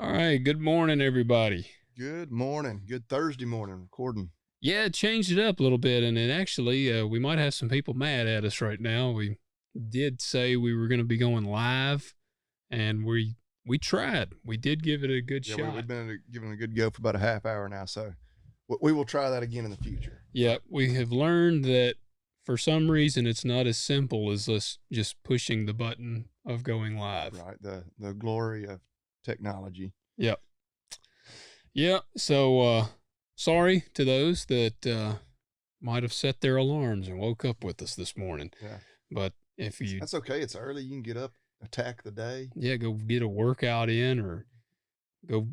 All right. Good morning, everybody. Good morning. Good Thursday morning recording. Yeah, it changed it up a little bit, and it actually, we might have some people mad at us right now. We did say we were going to be going live, and we tried. We did give it a good Yeah, shot. we've been giving it a good go for about a half hour now, so we will try that again in the future. Yeah, we have learned that for some reason it's not as simple as us just pushing the button of going live. Right, the glory of technology. Yep. Yeah, so sorry to those that might have set their alarms and woke up with us this morning. Yeah. But if you... That's okay. It's early. You can get up, attack the day. Yeah, go get a workout in or go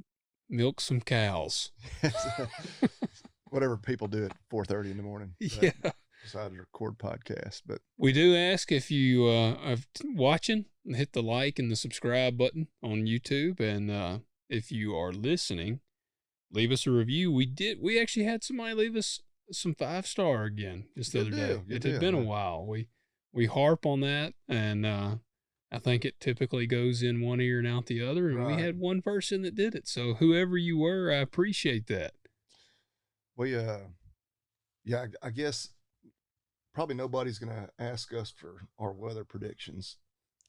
milk some cows. Whatever people do at 4:30 in the morning. Yeah. Decided to record podcast, but we do ask if you are watching, hit the like and the subscribe button on YouTube, and if you are listening, leave us a review. We actually had somebody leave us some 5-star again just the other day. It had been a while. We harp on that, and I think it typically goes in one ear and out the other, and we had one person that did it. So whoever you were, I appreciate that. We yeah, I guess probably nobody's going to ask us for our weather predictions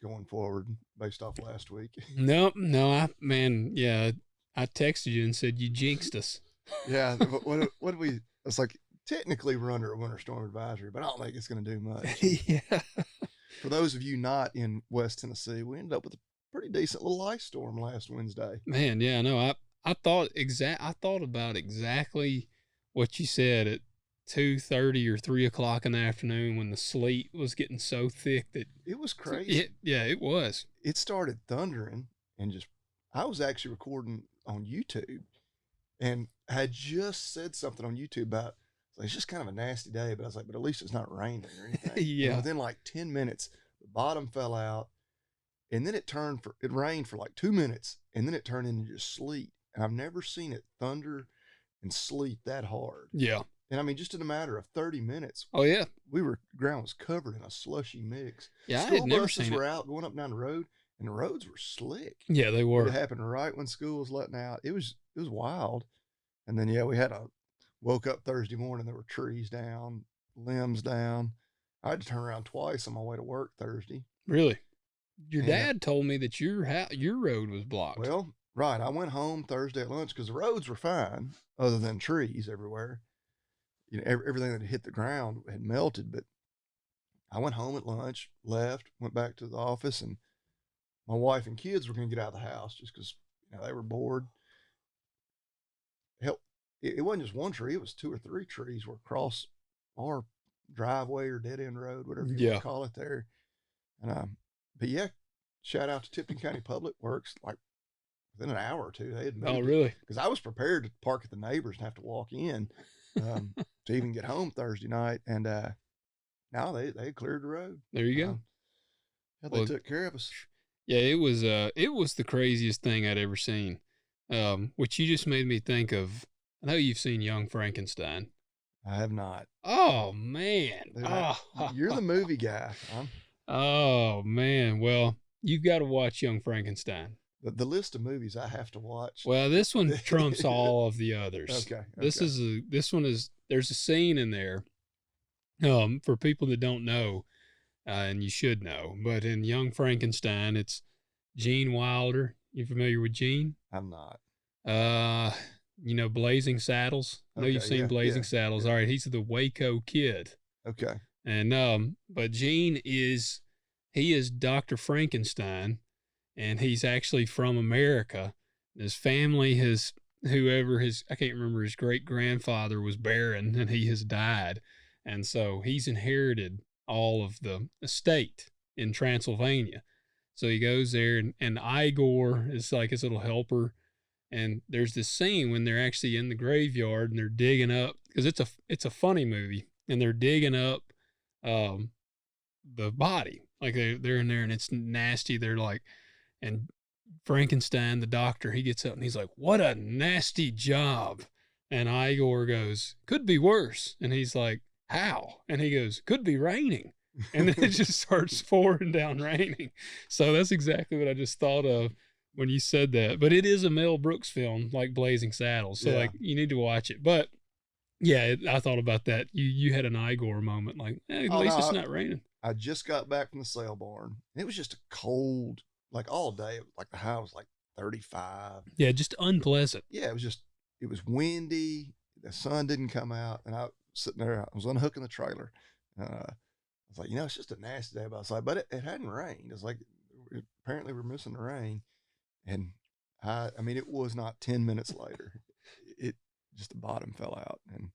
going forward based off last week. No, I texted you and said you jinxed us. Yeah, what we? It's like technically we're under a winter storm advisory, but I don't think it's going to do much. Yeah. For those of you not in West Tennessee, we ended up with a pretty decent little ice storm last Wednesday. Man, yeah, no, I thought about exactly what you said at 2:30 or 3 o'clock in the afternoon when the sleet was getting so thick that it was crazy. It was. It started thundering, and I was actually recording on YouTube, and I had just said something on YouTube about it's just kind of a nasty day, but I was like, but at least it's not raining or anything. Yeah. And within like 10 minutes, the bottom fell out, and then it rained for like 2 minutes, and then it turned into just sleet. And I've never seen it thunder and sleet that hard. Yeah. And I mean, just in a matter of 30 minutes. Oh yeah. Ground was covered in a slushy mix. Yeah, I had never seen it. School buses were out going up and down the road, and the roads were slick. Yeah, they were. It happened right when school was letting out. It was wild. And then we woke up Thursday morning, there were trees down, limbs down. I had to turn around twice on my way to work Thursday. Really? Your dad told me that your road was blocked. Well, right. I went home Thursday at lunch because the roads were fine, other than trees everywhere. Everything that hit the ground had melted, but I went home at lunch, left, went back to the office, and my wife and kids were going to get out of the house just because they were bored. Hell, it wasn't just one tree; it was 2 or 3 trees were across our driveway or dead end road, whatever you want to call it there. And but yeah, shout out to Tipton County Public Works. Like within an hour or two, they had moved. Oh, really? Because I was prepared to park at the neighbors and have to walk in to even get home Thursday night, and now they cleared the road. There you go. They took care of us. Yeah, it was the craziest thing I'd ever seen. Which you just made me think of. I know you've seen Young Frankenstein. I have not. Oh man! You're the movie guy. Oh man! Well, you've got to watch Young Frankenstein. The list of movies I have to watch. Well, this one trumps all of the others. Okay. This one is. There's a scene in there. For people that don't know, and you should know, but in Young Frankenstein, it's Gene Wilder. You familiar with Gene? I'm not. Blazing Saddles. I know you've seen Blazing Saddles. Yeah. All right, he's the Waco Kid. Okay. And but Gene is Dr. Frankenstein, and he's actually from America. His family I can't remember, his great grandfather was barren, and he has died, and so he's inherited all of the estate in Transylvania. So he goes there, and Igor is like his little helper. And there's this scene when they're actually in the graveyard and they're digging up, because it's a funny movie, and they're digging up the body. Like they're in there and it's nasty. They're like, and Frankenstein, the doctor, he gets up and he's like, "What a nasty job." And Igor goes, "Could be worse." And he's like, "How?" And he goes, "Could be raining." And then it just starts pouring down raining. So that's exactly what I just thought of when you said that. But it is a Mel Brooks film, like Blazing Saddles. So, Yeah. like, you need to watch it. But, yeah, I thought about that. You had an Igor moment. Like, at least it's not raining. I just got back from the sale barn. It was just a cold, like all day. Like the high was like 35. Yeah, just unpleasant. Yeah, it was windy. The sun didn't come out. And I was sitting there, I was unhooking the trailer. I was like, it's just a nasty day outside. But it hadn't rained. It's like, apparently we're missing the rain. And I mean, it was not 10 minutes later. It just the bottom fell out. And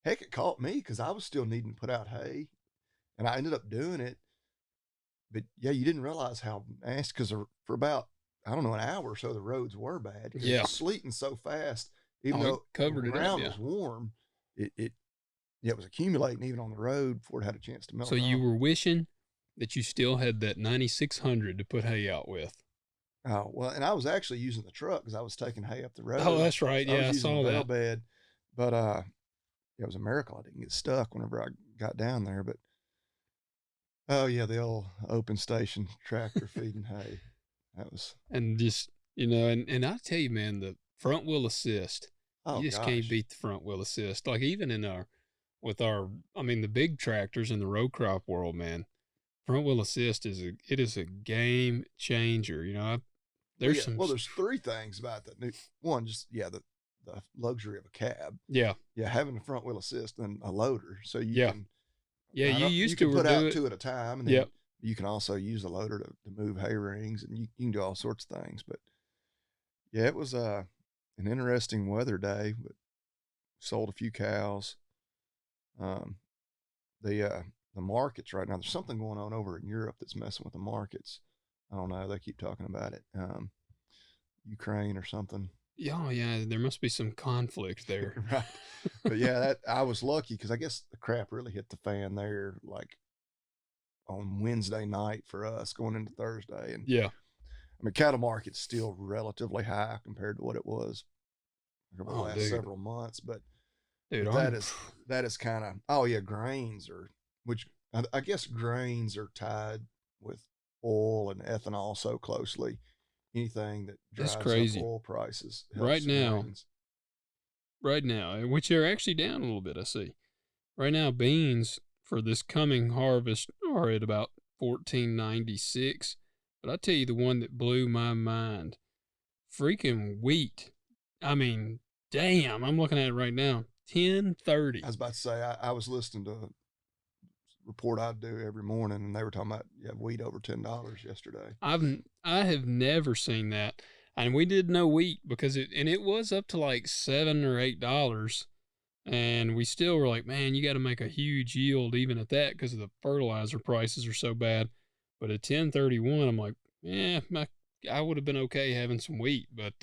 heck, it caught me because I was still needing to put out hay. And I ended up doing it. But yeah, you didn't realize how nasty, because for about, I don't know, an hour or so, the roads were bad. Yeah. It was sleeting so fast, even though the ground was warm, it was accumulating even on the road before it had a chance to melt. So you were wishing that you still had that 9600 to put hay out with. Oh, well, and I was actually using the truck because I was taking hay up the road. Oh, that's right. Yeah, I saw that. Bed. But it was a miracle I didn't get stuck whenever I got down there. But oh yeah, the old open station tractor feeding hay. That was, and just, and I tell you, man, the front wheel assist, you just can't beat the front wheel assist. Like even in the big tractors in the row crop world, man, front wheel assist is a game changer. There's three things about that. One, just the luxury of a cab. Yeah. Yeah, having a front wheel assist and a loader, so you can. Yeah, you can put out two at a time, and then yep. You can also use the loader to move hay rings, and you can do all sorts of things. But yeah, it was an interesting weather day. But sold a few cows. The markets right now, there's something going on over in Europe that's messing with the markets. I don't know. They keep talking about it. Ukraine or something. Yeah, there must be some conflict there. Right. But yeah, I was lucky because I guess the crap really hit the fan there, like on Wednesday night for us going into Thursday. And yeah, I mean, cattle market's still relatively high compared to what it was over the last several months. But dude, that is kind of, grains which I guess grains are tied with oil and ethanol so closely. Anything that drives up oil prices right now, which are actually down a little bit. I see right now beans for this coming harvest are at about $14.96. But I tell you, the one that blew my mind, freaking wheat. I mean, damn, I'm looking at it right now, $10.30. I was about to say, I was listening to a report I do every morning, and they were talking about wheat over $10 yesterday. I have never seen that, and we did know wheat because it was up to like $7 or $8, and we still were like, man, you got to make a huge yield even at that because of the fertilizer prices are so bad. But at 10.31, I'm like, I would have been okay having some wheat, but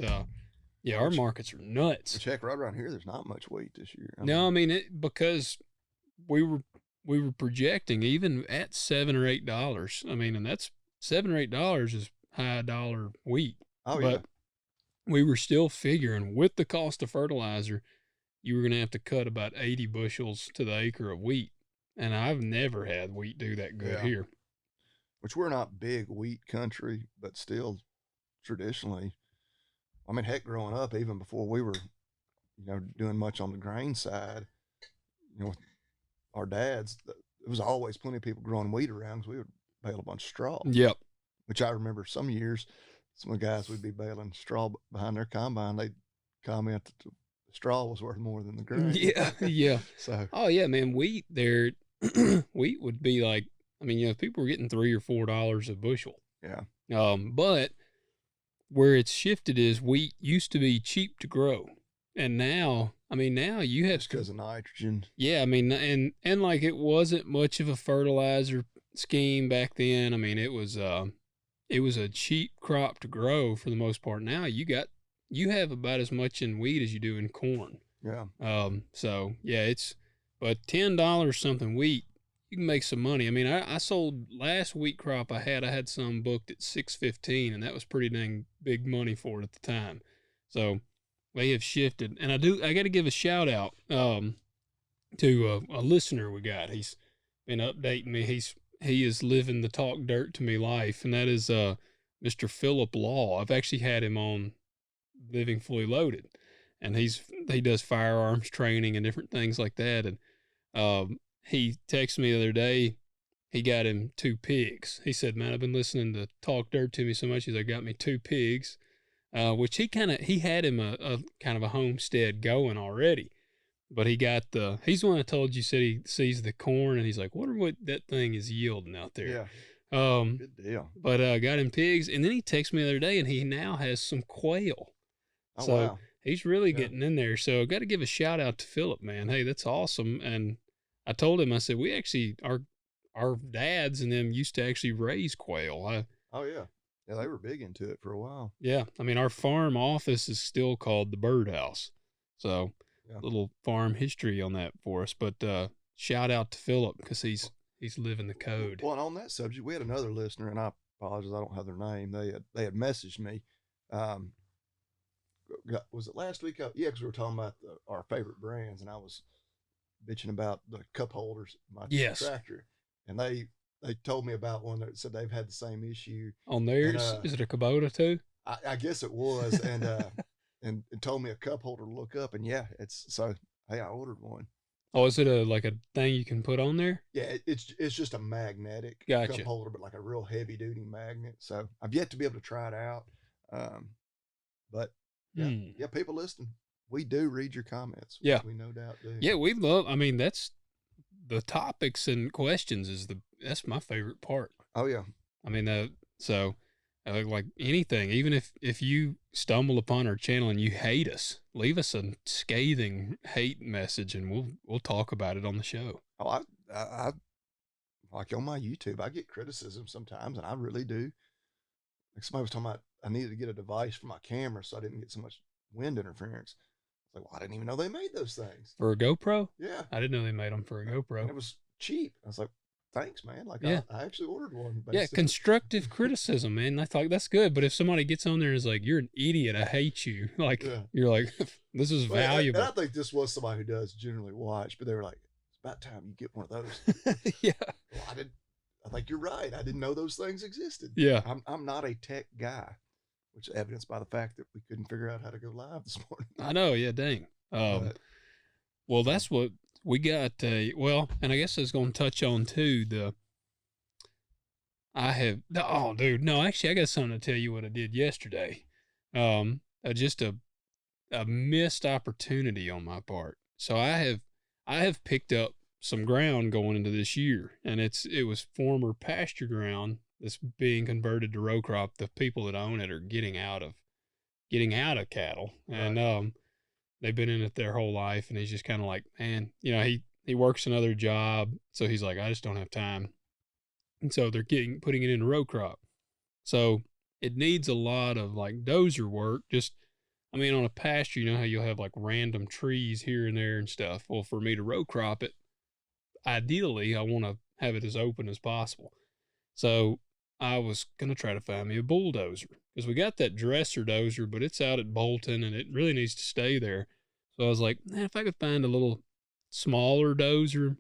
our markets are nuts. Check right around here. There's not much wheat this year. Because we were projecting even at $7 or $8. I mean, and that's $7 or $8 is high dollar wheat. Oh, but we were still figuring with the cost of fertilizer, you were going to have to cut about 80 bushels to the acre of wheat. And I've never had wheat do that good here. Which we're not big wheat country, but still traditionally, I mean, heck, growing up, even before we were, doing much on the grain side, with our dads, there was always plenty of people growing wheat around because we would bale a bunch of straw. Yep. Which I remember some years, some of the guys would be baling straw behind their combine. They'd comment that the straw was worth more than the grain. Yeah. So. Oh yeah, man, wheat there, wheat would be like, I mean, if people were getting $3 or $4 a bushel. Yeah. But where it's shifted is wheat used to be cheap to grow, and now you have because of nitrogen. Yeah, I mean, and like it wasn't much of a fertilizer scheme back then. I mean, it was a cheap crop to grow for the most part. Now you have about as much in wheat as you do in corn. Yeah. So yeah, but $10 something wheat, you can make some money. I mean, I sold last wheat crop I had some booked at $6.15, and that was pretty dang big money for it at the time. So they have shifted, and I got to give a shout out to a listener we got. He's been updating me. He is living the talk dirt to me life, and that is Mr. Philip Law. I've actually had him on Living Fully Loaded, and he does firearms training and different things like that. And he texted me the other day. He got him 2 pigs. He said, "Man, I've been listening to Talk Dirt to me so much. He's like, got me 2 pigs," which he had him a kind of a homestead going already. But he's the one I told you said he sees the corn and he's like, wonder what that thing is yielding out there. Yeah. Good deal. But got him pigs, and then he texted me the other day and he now has some quail. Oh, so wow. he's really getting in there. So I got to give a shout out to Philip, man. Hey, that's awesome. And I told him, I said, we actually, our dads and them used to actually raise quail. Oh, yeah. Yeah, they were big into it for a while. Yeah. I mean, our farm office is still called the Birdhouse. So little farm history on that for us. But shout out to Philip because he's living the code. Well, and on that subject, we had another listener, and I apologize, I don't have their name. They had messaged me. Was it last week? Yeah, because we were talking about our favorite brands, and I was bitching about the cup holders in my tractor, and they told me about one that said they've had the same issue on theirs. Is it a Kubota too? I guess it was, and and it told me a cup holder to look up, and yeah, it's so. Hey, I ordered one. Oh, is it a thing you can put on there? Yeah, it's just a magnetic cup holder, but like a real heavy duty magnet. So I've yet to be able to try it out. But yeah, people listening, we do read your comments. Yeah, we no doubt do. Yeah, we love. I mean, that's the topics and questions that's my favorite part. Oh yeah. I mean, so like anything, even if you stumble upon our channel and you hate us, leave us a scathing hate message and we'll talk about it on the show. Oh, I like on my YouTube, I get criticism sometimes, and I really do. Like somebody was talking about I needed to get a device for my camera so I didn't get so much wind interference. I was like, well, I didn't even know they made those things. For a GoPro? Yeah. I didn't know they made them for a GoPro. And it was cheap. I was like, thanks, man. Like, I actually ordered one. Yeah, constructive criticism, man. I thought that's good. But if somebody gets on there and is like, you're an idiot, I hate you. Like, you're like, this is valuable. And I think this was somebody who does generally watch, but they were like, it's about time you get one of those. Yeah. Well, I think you're right. I didn't know those things existed. Yeah. I'm not a tech guy, which is evidenced by the fact that we couldn't figure out how to go live this morning. I know. Yeah. Dang. Well, that's what we got. Well, and I guess I was going to touch on too, dude, no, actually I got something to tell you what I did yesterday. Just a missed opportunity on my part. So I have picked up some ground going into this year, and it was former pasture ground that's being converted to row crop. The people that own it are getting out of cattle, and they've been in it their whole life, and he's just kind of like, man, he works another job, so he's like, I just don't have time, and so they're putting it into row crop. So it needs a lot of like dozer work. On a pasture, you know how you'll have like random trees here and there and stuff. Well, for me to row crop it, ideally, I want to have it as open as possible. So I was going to try to find me a bulldozer because we got that dresser dozer, but it's out at Bolton and it really needs to stay there. So I was like, man, if I could find a little smaller dozer,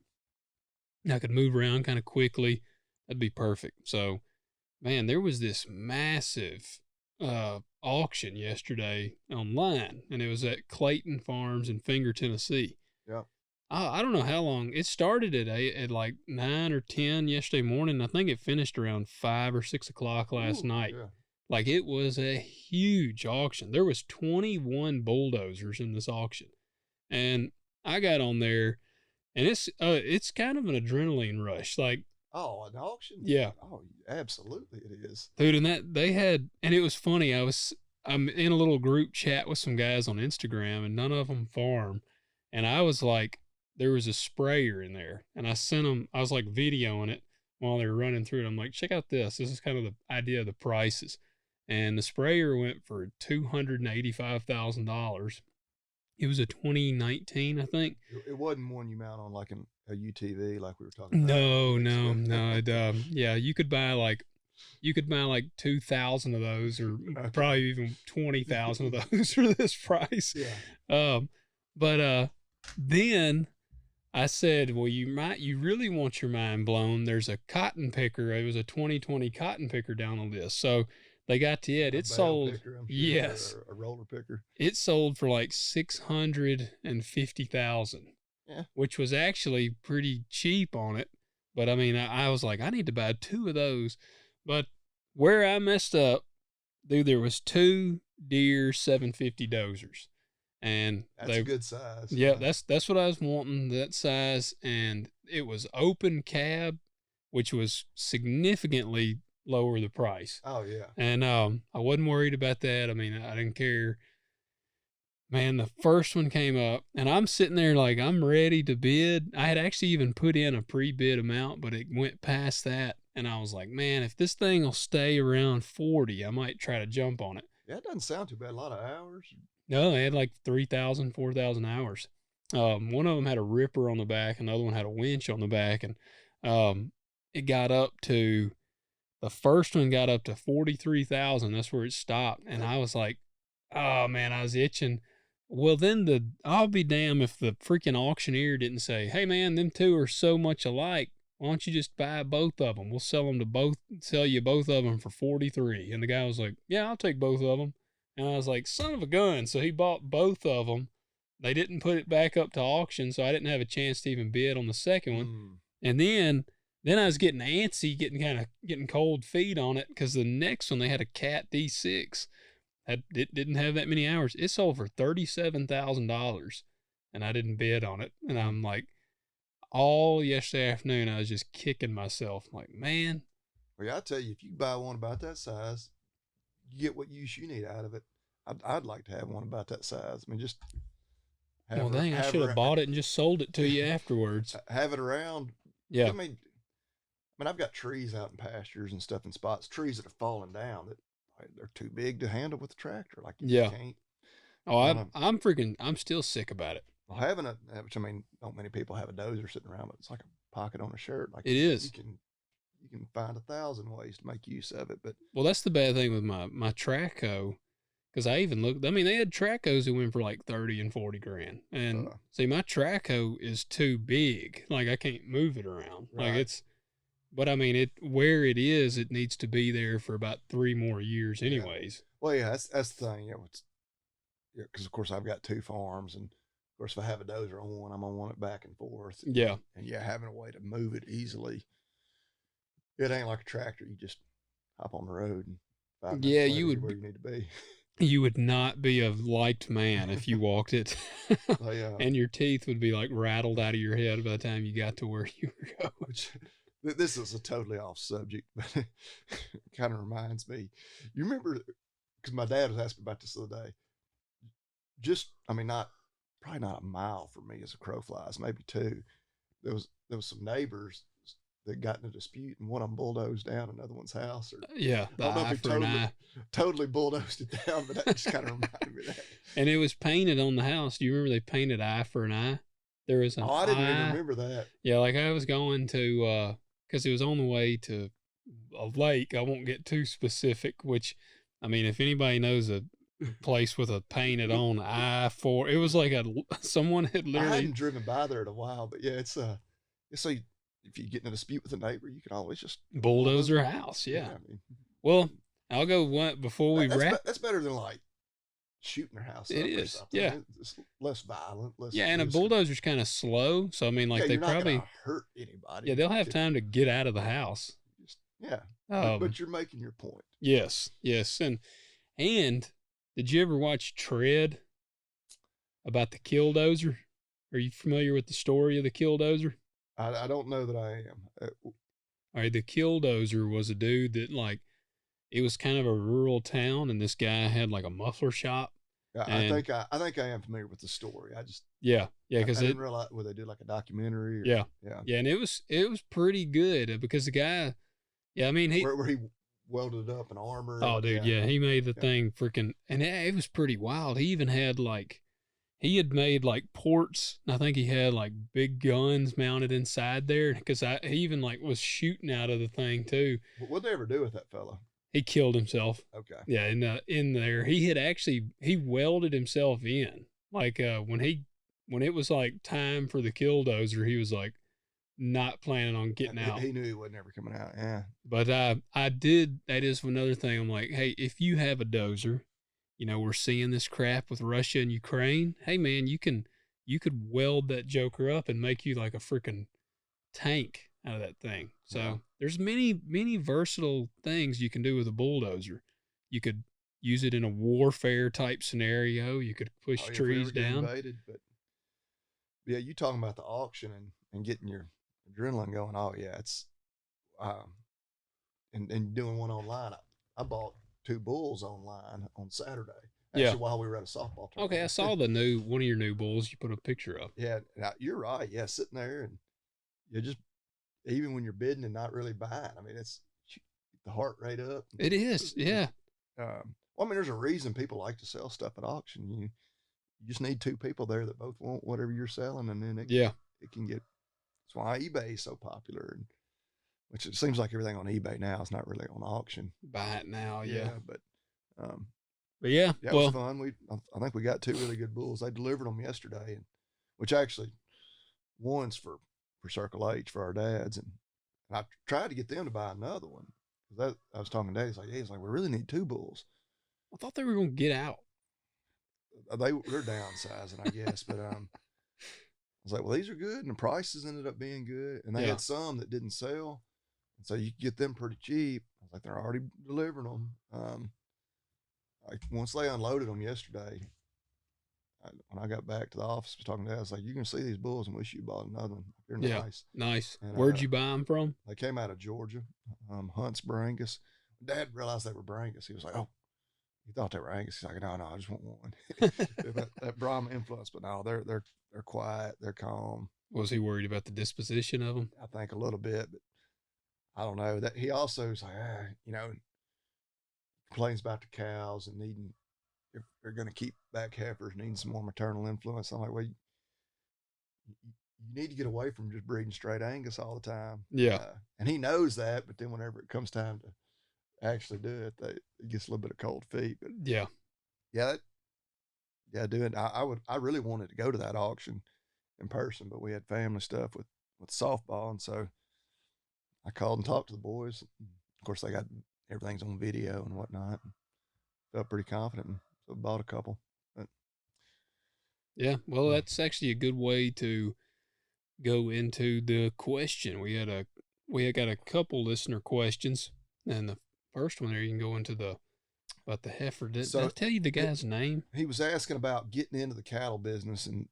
I could move around kind of quickly, that'd be perfect. So, man, there was this massive auction yesterday online, and it was at Clayton Farms in Finger, Tennessee. Yeah. I don't know how long. It started at like 9 or 10 yesterday morning. I think it finished around 5 or 6 o'clock last night. Yeah. Like, it was a huge auction. There was 21 bulldozers in this auction. And I got on there, and it's kind of an adrenaline rush. Like, oh, an auction? Yeah. Oh, absolutely it is. Dude, and it was funny. I'm in a little group chat with some guys on Instagram, and none of them farm. And I was like, there was a sprayer in there, and I was like videoing it while they were running through it. I'm like, check out this. This is kind of the idea of the prices. And the sprayer went for $285,000. It was a 2019, I think. It wasn't one you mount on like a UTV, like we were talking about. No. Yeah, you could buy like 2,000 of those, or probably even 20,000 of those for this price. Yeah. But then I said, well, you really want your mind blown. There's a cotton picker. It was a 2020 cotton picker down on this. So They got to it. A It bale sold. picker, I'm sure, Yes. or a roller picker. It sold for like 650,000, Yeah. which was actually pretty cheap on it. But I mean, I was like, I need to buy 2 of those. But where I messed up, dude, there was 2 Deere 750 dozers, and That's a good size. yeah, that's what I was wanting, that size, and it was open cab, which was significantly lower the price. Oh yeah. And I wasn't worried about that. I mean, I didn't care. Man, the first one came up, and I'm sitting there like I'm ready to bid. I had actually even put in a pre-bid amount, but it went past that, and I was like, man, if this thing will stay around 40, I might try to jump on it. Yeah, it doesn't sound too bad. A lot of hours. No, they had like 3,000, 4,000 hours. One of them had a ripper on the back, another one had a winch on the back, and it got up to, the first one got up to 43,000. That's where it stopped, and I was like, oh man, I was itching. Well, then I'll be damned if the freaking auctioneer didn't say, hey man, them 2 are so much alike. Why don't you just buy both of them? We'll sell you both of them for 43. And the guy was like, yeah, I'll take both of them. And I was like, son of a gun. So he bought both of them. They didn't put it back up to auction, so I didn't have a chance to even bid on the second one. And then I was getting antsy, getting cold feet on it, because the next one, they had a Cat D6. It didn't have that many hours. It sold for $37,000, and I didn't bid on it. And I'm like, all yesterday afternoon, I was just kicking myself. I'm like, man. Well, yeah, I tell you, if you buy one about that size, you get what use you need out of it. I'd like to have one about that size. I mean, just well, dang, I should have bought it and just sold it to you afterwards. Have it around. Yeah. I mean, I've got trees out in pastures and stuff in spots, trees that have fallen down that they're too big to handle with the tractor. Like you just can't. Oh, I'm still sick about it. Well, having which I mean, don't many people have a dozer sitting around, but it's like a pocket on a shirt. Like it is. You can find 1,000 ways to make use of it. But well, that's the bad thing with my Traco, because I even looked. I mean, they had Tracos that went for like 30 and 40 grand, and see, my Traco is too big. Like I can't move it around. Right. Like it's. But I mean, where it is, it needs to be there for about 3 more years, anyways. Yeah. Well, yeah, that's the thing. Because of course I've got 2 farms, and of course if I have a dozer on one, I'm gonna want it back and forth. Yeah, and having a way to move it easily. It ain't like a tractor. You just hop on the road and 5 minutes later, you would where you need to be. You would not be a liked man if you walked it. And your teeth would be like rattled out of your head by the time you got to where you were going. This is a totally off subject, but it kind of reminds me. You remember, because my dad was asking about this the other day. Probably not a mile from me as a crow flies, maybe 2. There was some neighbors that got in a dispute, and one of them bulldozed down another one's house. Or yeah, I don't know if he totally bulldozed it down, but that just kind of reminded me of that. And it was painted on the house. Do you remember they painted eye for an eye? There was an I didn't even remember that. Yeah, like I was going to because it was on the way to a lake. I won't get too specific, which, I mean, if anybody knows a place with a painted on eye for, it was like someone had literally. I hadn't driven by there in a while, but yeah, it's so if you get in a dispute with a neighbor, you can always just bulldoze their house. Yeah. I mean, well, I'll go one before we wrap. That's better than like shooting their house. It is. Yeah. It's less violent. And a bulldozer's kind of slow. So, I mean, like they probably not hurt anybody. Yeah. They'll have time to get out of the house. But you're making your point. Yes. And did you ever watch Tread about the killdozer? Are you familiar with the story of the killdozer? I don't know that I am. All right, the killdozer was a dude that, like, it was kind of a rural town, and this guy had like a muffler shop. I think I am familiar with the story. I just because I didn't realize where they did like a documentary. And it was pretty good because the guy, I mean where he welded up an armor. Oh, dude, he made the thing freaking, and it was pretty wild. He even had he had made like ports. I think he had like big guns mounted inside there because he even like was shooting out of the thing too. What'd they ever do with that fellow? He killed himself. Okay. Yeah, in there, he had he welded himself in. Like when it was like time for the killdozer, he was like, not planning on getting out. He knew he wasn't ever coming out. Yeah. But I did. That is another thing. I'm like, hey, if you have a dozer, we're seeing this crap with Russia and Ukraine. Hey, man, you could weld that joker up and make you like a freaking tank out of that thing. So Yeah. there's many versatile things you can do with a bulldozer. You could use it in a warfare type scenario. You could push If we trees ever get down. invaded, but yeah, you talking about the auction and getting your adrenaline going. Oh yeah, it's and doing one online. I bought 2 bulls online on Saturday. Actually, while we were at a softball tournament. Okay, I saw one of your new bulls you put a picture of. Yeah, you're right. Yeah, sitting there and you just, even when you're bidding and not really buying, I mean, it's the heart rate up. It is, yeah. Well, I mean, there's a reason people like to sell stuff at auction. You just need 2 people there that both want whatever you're selling, and then it can get. That's why eBay is so popular, and which it seems like everything on eBay now is not really on auction. Buy it now, yeah. But yeah, it was fun. I think we got 2 really good bulls. They delivered them yesterday, which actually one's for Circle H for our dads, and I tried to get them to buy another one. I was talking to Dad. He's like, we really need 2 bulls. I thought they were going to get out. They're downsizing, I guess, but I was like, well, these are good, and the prices ended up being good, and they had some that didn't sell, and so you could get them pretty cheap. I was like, they're already delivering them. Once they unloaded them yesterday, when I got back to the office, I was talking to Dad. I was like, you're gonna see these bulls and wish you bought another one. They're nice. Nice. And, where'd you buy them from? They came out of Georgia, Hunts Brangus. Dad realized they were Brangus. He was like, oh. He thought they were Angus. He's like, no, I just want one. that Brahma influence, but no, they're quiet, they're calm. Was he worried about the disposition of them? I think a little bit, but I don't know. That he also is like, complains about the cows and needing, if they're going to keep back heifers, needing some more maternal influence. I'm like, well, you need to get away from just breeding straight Angus all the time. Yeah, and he knows that, but then whenever it comes time to actually do it, it gets a little bit of cold feet. But doing. I really wanted to go to that auction in person, but we had family stuff with softball, and so I called and talked to the boys. Of course, they got everything's on video and whatnot. Felt pretty confident, and so bought a couple. But yeah, well, that's actually a good way to go into the question. We had got a couple listener questions, and the first one there, you can go into about the heifer. Did I tell you the guy's name? He was asking about getting into the cattle business and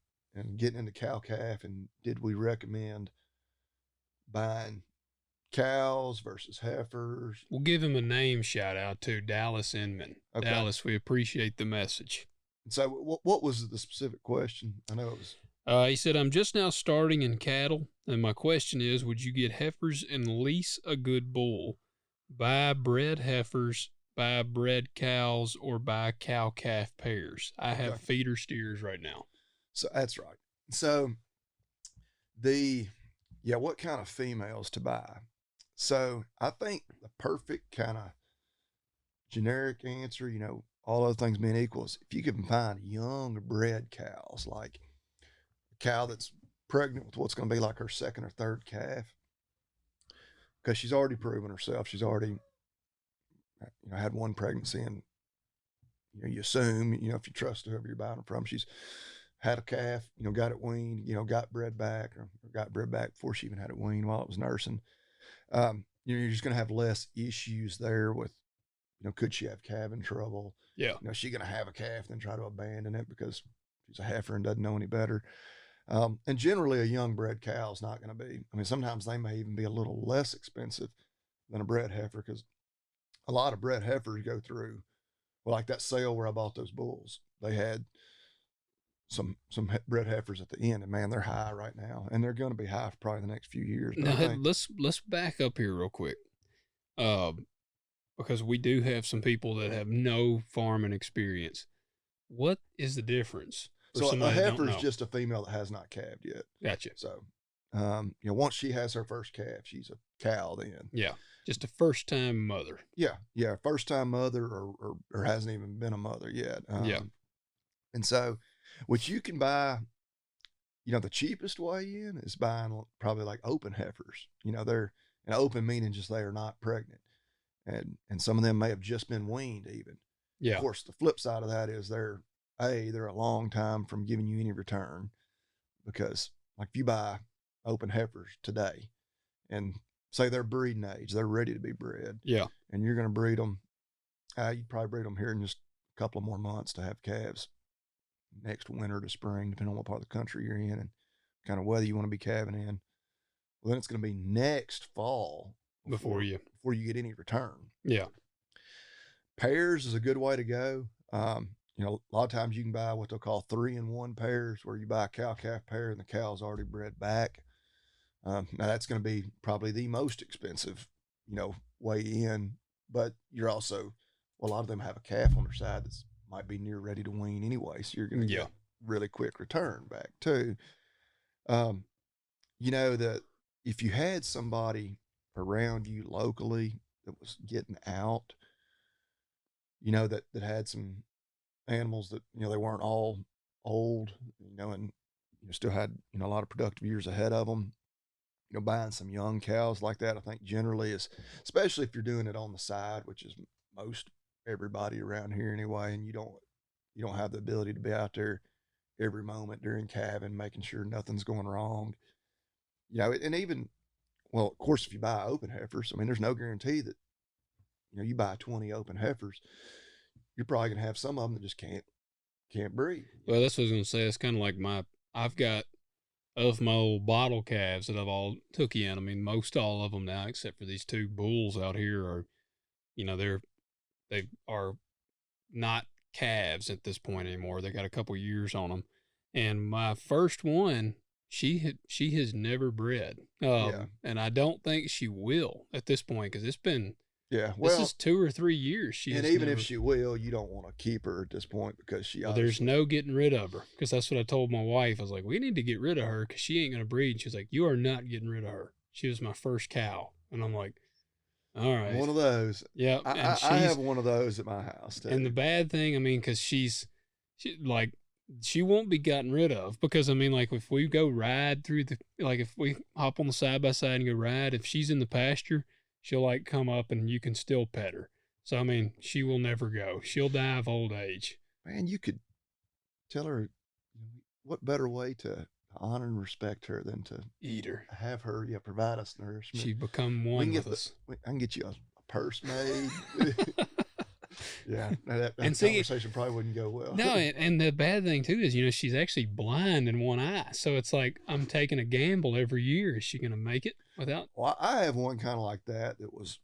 getting into cow calf, and did we recommend buying cows versus heifers? We'll give him a name shout out to Dallas Inman. Okay. Dallas, we appreciate the message. So what was the specific question? I know it was. He said, I'm just now starting in cattle, and my question is, would you get heifers and lease a good bull? Buy bred heifers, buy bred cows, or buy cow-calf pairs? I have feeder steers right now. So that's right. So what kind of females to buy? So I think the perfect kind of generic answer, all other things being equal, is if you can find young bred cows, like a cow that's pregnant with what's going to be like her second or third calf, because she's already proven herself. She's already, had one pregnancy, and you assume, if you trust whoever you're buying them from, she's had a calf, got it weaned, got bred back, or got bred back before she even had it weaned while it was nursing. You're just going to have less issues there with, could she have calving trouble? Yeah. Is she going to have a calf and then try to abandon it because she's a heifer and doesn't know any better? And generally a young bred cow is not going to be, sometimes they may even be a little less expensive than a bred heifer, because a lot of bred heifers go through, well, like that sale where I bought those bulls, they had some bred heifers at the end, and man, they're high right now, and they're going to be high for probably the next few years. Now, let's back up here real quick, because we do have some people that have no farming experience. What is the difference? So a heifer is just a female that has not calved yet. Gotcha. So, once she has her first calf, she's a cow then. Yeah. Just a first time mother. Yeah. First time mother, or hasn't even been a mother yet. And so, which you can buy the cheapest way in is buying probably like open heifers. They're and open meaning just they are not pregnant, and some of them may have just been weaned even. Of Yeah. course, the flip side of that is they're a long time from giving you any return, because like if you buy open heifers today and say they're breeding age, they're ready to be bred, Yeah. and you're going to breed them, you'd probably breed them here in just a couple of more months to have calves next winter to spring, depending on what part of the country you're in and kind of weather you want to be calving in. Well, then it's going to be next fall Before you get any return. Yeah. Pairs is a good way to go. A lot of times you can buy what they'll call 3-in-1 pairs, where you buy a cow calf pair and the cow's already bred back. Now that's going to be probably the most expensive, way in, but you're also, a lot of them have a calf on their side that's might be near ready to wean anyway, so you're going to get really quick return back too. That if you had somebody around you locally that was getting out, that had some animals that, they weren't all old, and still had, a lot of productive years ahead of them, buying some young cows like that, I think generally is, especially if you're doing it on the side, which is most everybody around here anyway, and you don't have the ability to be out there every moment during calving, making sure nothing's going wrong, and even, well, of course, if you buy open heifers, I mean, there's no guarantee that, you buy 20 open heifers, you're probably going to have some of them that just can't breed. Well, that's what I was going to say. It's kind of like I've got, of my old bottle calves that I've all took in, I mean, most all of them now, except for these 2 bulls out here, are, they are not calves at this point anymore. They got a couple years on them. And my first one, she has never bred. And I don't think she will at this point, because it's been, this is 2 or 3 years. And even if she will, you don't want to keep her at this point, because there's no getting rid of her, because that's what I told my wife. I was like, we need to get rid of her because she ain't going to breed. She's like, you are not getting rid of her. She was my first cow. And I'm like, all right. One of those. Yeah. I have one of those at my house too. And the bad thing, I mean, because she won't be gotten rid of, because I mean, like if we go ride through if we hop on the side by side and go ride, if she's in the pasture, she'll like come up and you can still pet her. So, I mean, she will never go. She'll die of old age. Man, you could tell her, what better way to honor and respect her than to eat her, have her, provide us nourishment. She'd become one with us. I can get you a purse made. Yeah, that and conversation probably wouldn't go well. No, and the bad thing too is, she's actually blind in one eye. So it's like, I'm taking a gamble every year. Is she going to make it without? Well, I have one kind of like that was,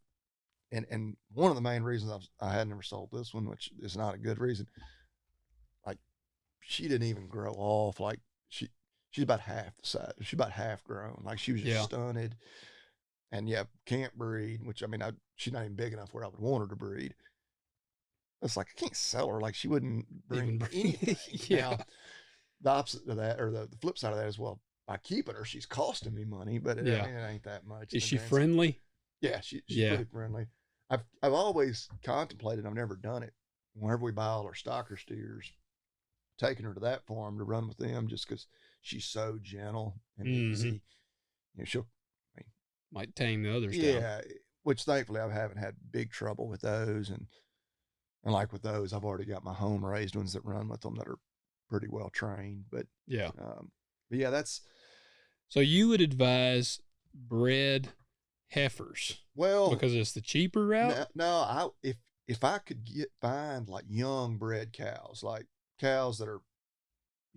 and one of the main reasons I had never sold this one, which is not a good reason. Like, she didn't even grow off. Like, she's about half the size. She's about half grown. Like, she was just stunted, and can't breed. Which, I mean, she's not even big enough where I would want her to breed. It's like, I can't sell her. Like, she wouldn't bring anything. Now, the opposite of that, or the flip side of that is, well, by keeping her, she's costing me money, but it ain't that much. Is she friendly? Yeah, she's pretty friendly. I've always contemplated, I've never done it, whenever we buy all our stocker steers, taking her to that farm to run with them, just because she's so gentle and easy. She'll might tame the others down. Yeah, which thankfully I haven't had big trouble with those, and like with those, I've already got my home raised ones that run with them that are pretty well trained. But that's. So you would advise bred heifers? Well, because it's the cheaper route. No, if I could find like young bred cows, like cows that are,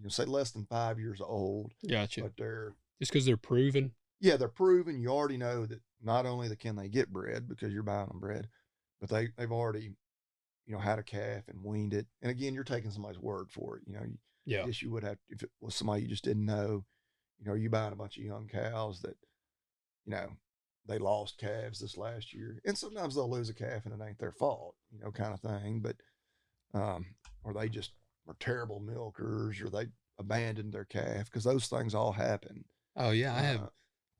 say less than 5 years old. Gotcha. But they're just because they're proven. Yeah, they're proven. You already know that not only can they get bred because you're buying them bred, but they've already, had a calf and weaned it. And again, you're taking somebody's word for it. I guess you would have, if it was somebody you just didn't know, you buying a bunch of young cows that, they lost calves this last year. And sometimes they'll lose a calf and it ain't their fault, kind of thing. But, or they just were terrible milkers, or they abandoned their calf, because those things all happen. Oh yeah.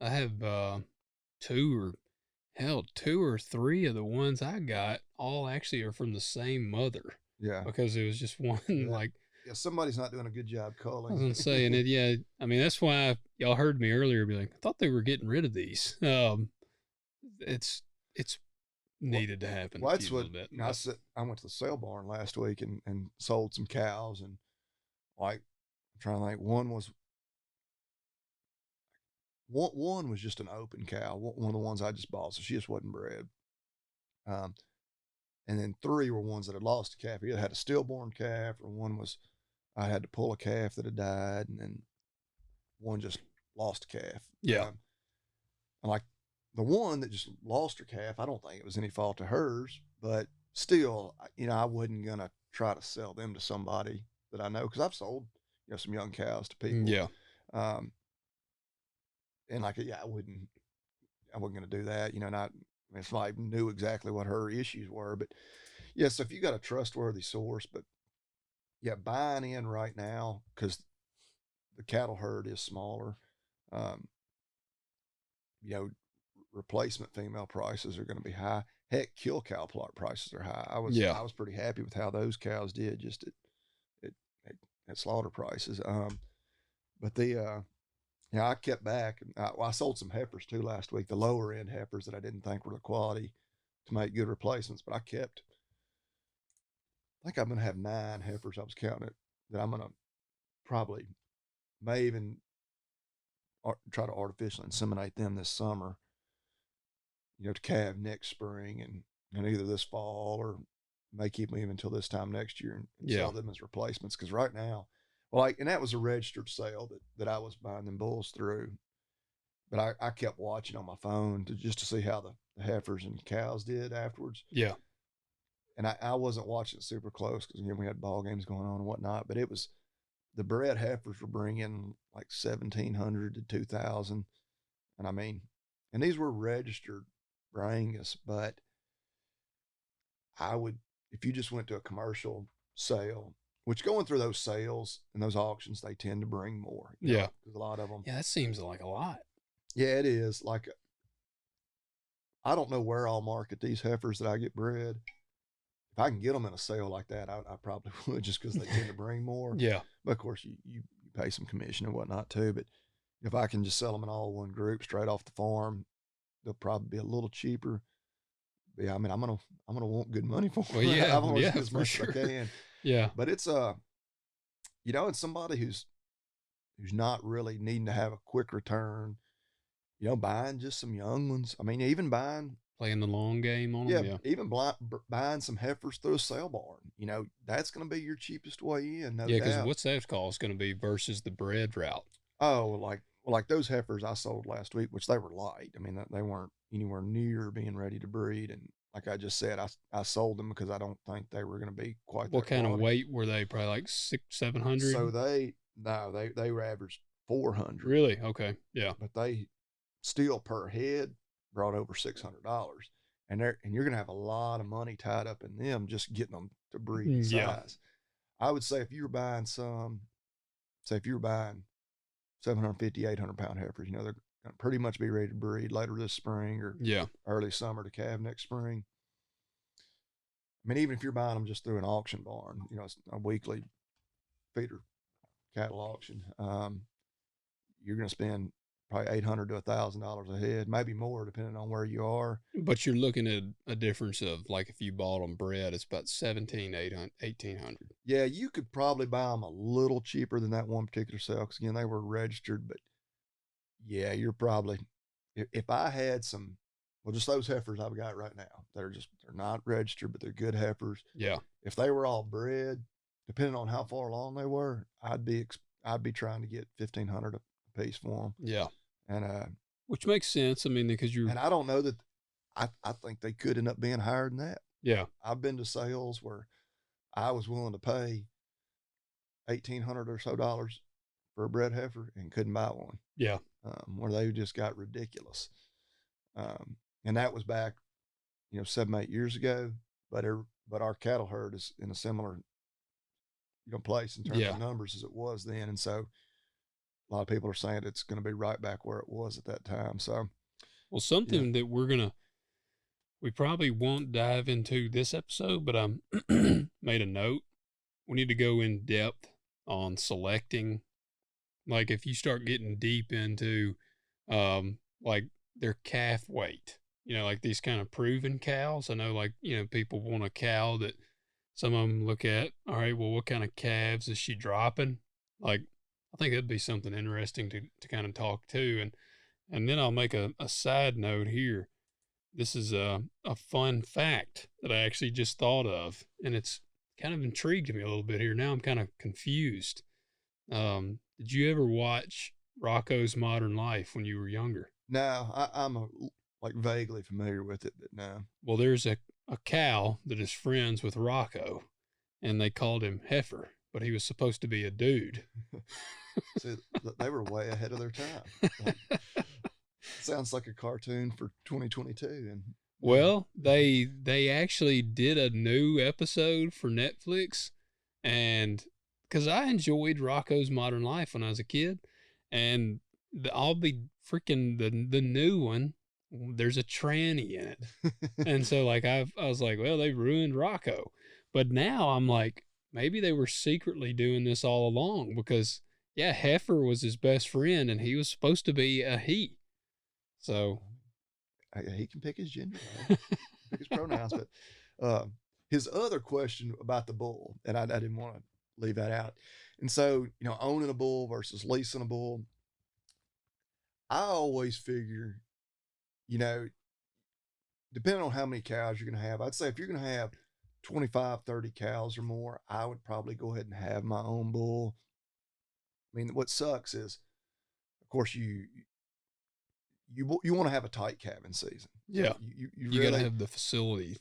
I have 2 or 3 of the ones I got all actually are from the same mother. Yeah. Because it was just one Yeah, somebody's not doing a good job I was culling. gonna say, and yeah, I mean that's why y'all heard me earlier be like, I thought they were getting rid of these. It's Well, needed to happen a well, that's few what little bit. you know. I went to the sale barn last week and sold some cows, and like I'm trying to think, one was just an open cow, one of the ones I just bought, so she just wasn't bred. Um, and then 3 were ones that had lost a calf. Either had a stillborn calf, or one was I had to pull a calf that had died, and then one just lost a calf. Yeah. And like the one that just lost her calf, I don't think it was any fault of hers, but still, you know, I wasn't gonna try to sell them to somebody that I know, because I've sold, you know, some young cows to people. Yeah. Um, and like, yeah, I wasn't gonna do that, you know. Not, I mean, if I knew exactly what her issues were, but yeah. So if you got a trustworthy source, but yeah, buying in right now because the cattle herd is smaller. Um, you know, replacement female prices are going to be high. Heck, kill cow plot prices are high. I was pretty happy with how those cows did just at, at slaughter prices. But yeah, I kept back. I sold some heifers too last week, the lower end heifers that I didn't think were the quality to make good replacements. But I think I'm going to have 9 heifers. I was counting it, that I'm going to probably may even try to artificially inseminate them this summer, you know, to calve next spring, and either this fall, or may keep them even until this time next year, and sell them as replacements. Because right now, well, and that was a registered sale that I was buying them bulls through. But I kept watching on my phone just to see how the heifers and cows did afterwards. Yeah. And I wasn't watching it super close because, again, we had ball games going on and whatnot. But it was, the bred heifers were bringing like 1,700 to 2,000. And I mean, and these were registered Brangus, but I would, if you just went to a commercial sale, which going through those sales and those auctions, they tend to bring more. Yeah. Because a lot of them. Yeah, that seems like a lot. Yeah, it is. Like, I don't know where I'll market these heifers that I get bred. If I can get them in a sale like that, I probably would, just because they tend to bring more. Yeah. But of course, you pay some commission and whatnot too. But if I can just sell them in all one group straight off the farm, they'll probably be a little cheaper. But yeah, I mean, I'm gonna want good money for them. Well, yeah, I want to get as for much sure. as I can. Yeah. But it's you know, it's somebody who's not really needing to have a quick return. You know, buying just some young ones. I mean, even buying, Playing the long game on them. Yeah. even buying some heifers through a sale barn. You know, that's going to be your cheapest way in, no Yeah, because doubt. what's that cost going to be versus the bred route? Oh, like those heifers I sold last week, which they were light. I mean, they weren't anywhere near being ready to breed. And like I just said, I sold them because I don't think they were going to be quite. What kind quality. of weight were they? Probably like 600-700. So they were averaged 400. Really? Okay. Yeah. But they still per head brought over $600, and you're going to have a lot of money tied up in them just getting them to breed size. Yeah. I would say if you were buying 750, 800 pound heifers, you know, they're going to pretty much be ready to breed later this spring or early summer to calve next spring. I mean, even if you're buying them just through an auction barn, you know, it's a weekly feeder cattle auction, you're going to spend probably $800 to $1,000 a head, maybe more, depending on where you are. But you're looking at a difference of, like, if you bought them bred, it's about $1,700-$1,800. Yeah, you could probably buy them a little cheaper than that one particular sale, because again, they were registered. But yeah, you're probably, if I had some, well, just those heifers I've got right now, they're not registered, but they're good heifers. Yeah. If they were all bred, depending on how far along they were, I'd be trying to get $1,500 a piece for them. Yeah. And which makes sense. I mean, because and I don't know that, I think they could end up being higher than that. Yeah. I've been to sales where I was willing to pay $1,800 or so for a bred heifer and couldn't buy one. Yeah. Where they just got ridiculous. And that was back, 7-8 years ago. But our cattle herd is in a similar, place in terms of numbers as it was then. And so a lot of people are saying it's going to be right back where it was at that time. So, well, something that we probably won't dive into this episode, but I made a note. We need to go in depth on selecting. Like if you start getting deep into like their calf weight, like these kind of proven cows. I know, like, people want a cow that some of them look at, all right, well, what kind of calves is she dropping? Like, I think that'd be something interesting to kind of talk to. And then I'll make a side note here. This is a fun fact that I actually just thought of, and it's kind of intrigued me a little bit here. Now I'm kind of confused. Did you ever watch Rocco's Modern Life when you were younger? No, I'm like vaguely familiar with it, but no. Well, there's a cow that is friends with Rocco, and they called him Heifer, but he was supposed to be a dude. See, they were way ahead of their time. Like, sounds like a cartoon for 2022. And well, they actually did a new episode for Netflix, and because I enjoyed Rocco's Modern Life when I was a kid, and I'll be freaking the new one. There's a tranny in it, and so like I was like, well, they ruined Rocco, but now I'm like, maybe they were secretly doing this all along because yeah, Heifer was his best friend, and he was supposed to be a he. So he can pick his gender, pick his pronouns, but his other question about the bull, and I didn't want to leave that out. And so, owning a bull versus leasing a bull, I always figure, depending on how many cows you're going to have, I'd say if you're going to have 25, 30 cows or more, I would probably go ahead and have my own bull. I mean, what sucks is, of course, you want to have a tight calving season. Yeah, you really got to have the facility